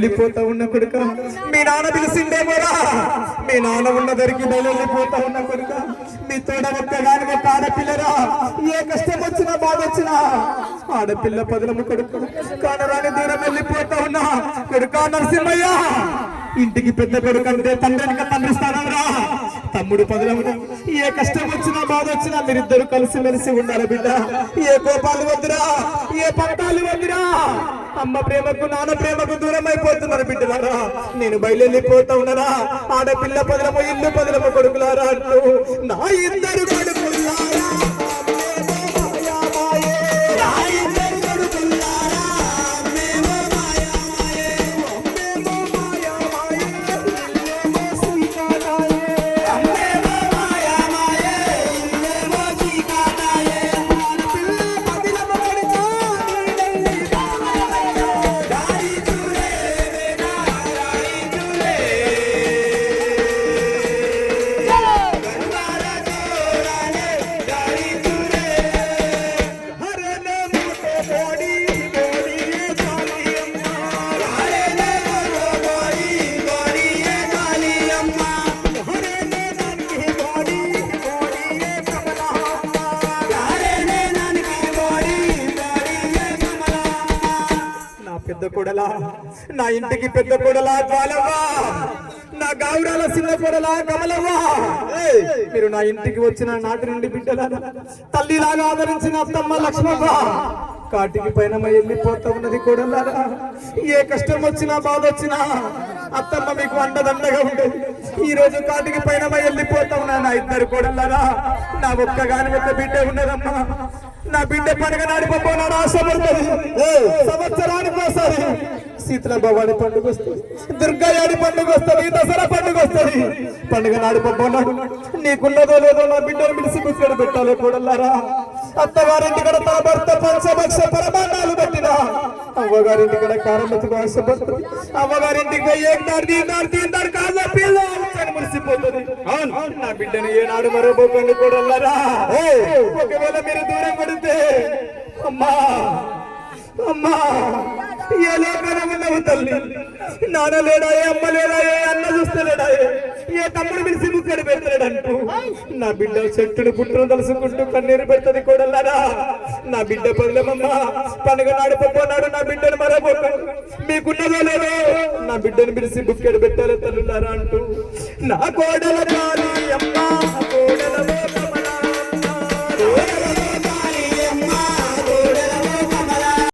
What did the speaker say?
వెళ్ళిపోతా ఉన్న కొడుక మీ నాన్న పిలిచిండేమోరా మీ నాన్న ఉన్న దరికి వెళ్ళిపోతా ఉన్న కొడుక మీ తోడ ఒక్కగాని ఒక ఆడపిల్లరా ఏ కష్టం వచ్చినా బాధ వచ్చినా ఆడపిల్ల పదలము కొడుకు కానరాని దూరం వెళ్ళిపోతా ఉన్నా కొడుక నరసింహయ్య ఇంటికి పెద్ద కొడుకు అంటే తండ్రికి తండ్రి స్థానం రా తమ్ముడు పదలము ఏ కష్టం వచ్చినా బాధ వచ్చినా మీరిద్దరు కలిసిమెలిసి ఉండాలి బిడ్డ ఏ కోపాలు వద్దురా ఏ పంటాలు వద్దురా అమ్మ ప్రేమకు నాన్న ప్రేమకు దూరం అయిపోతున్నారు బిడ్డలారా నేను బయలుపోతా ఉన్నారా ఆడపిల్ల పదలము ఇల్లు పదలము కొడుకులారా అంటూ నా ఇద్దరు కొడుకులారా నా ఇంటికి పెద్ద కొడలా జ్వాలవ్వా నా గౌరాల చిన్న కొడలా కమలవ్వా మీరు నా ఇంటికి వచ్చిన నాటి నుండి బిడ్డలారా తల్లిలాగా ఆదరించిన అత్తమ్మ లక్ష్మవ్వ కాటికి పైన వెళ్ళిపోతా ఉన్నది కొడలారా ఏ కష్టం వచ్చినా బాధ వచ్చినా అత్తమ్మ మీకు అండదండగా ఉండేది ఈ రోజు కాటికి పైన వెళ్ళిపోతా ఉన్నా నా ఇద్దరు కొడలారా నా ఒక్కగాని ఒక బిడ్డ ఉన్నదమ్మా నా బిడ్డ పండుగ నాడి పంపనాడు ఆశపడుతుంది సంవత్సరానికి ఒకసారి శీతల భవాని పండుగ వస్తుంది దుర్గాయాడి పండుగ వస్తుంది దసరా పండుగ వస్తుంది పండుగ నాడు పంపనాడు నీకున్నదో లేదో నా బిడ్డను పిలిచి ముక్కడ పెట్టాలి కూడలారా అత్తగారింటి కడ తన భర్త పంచభక్ష పరమాణాలు పెట్టిన అవ్వగారింటి కడ కారణకు ఆశపడుతుంది అవ్వగారింటికి ఏదారు కాళ్ళ పిల్ల మురిసిపోతుంది నా బిడ్డను ఏనాడు మరబోకండి కూడలారా ఒకవేళ మీరు దూరం పడితే అమ్మా అమ్మా ఏ లోకన ఉన్నావు తల్లి నాన్న లేడాయే అమ్మ లేడాయే అన్న చూస్తలేడాయే ఏ తమ్ముడు పిలిచి ముక్కడి పెడతాడంటూ నా బిడ్డ చెట్టును పుట్టును తలుసుకుంటూ కన్నీరు పెడుతుంది కూడలారా నా బిడ్డ పదలమమ్మ పండుగ నాడు పప్పనాడు నా బిడ్డను మరబోకండి మీకున్నదో లేదో నా బిడ్డను పిలిచి బుక్కెడు పెట్టాలి తల్లులారా అంటూ నా కోడల కాళీ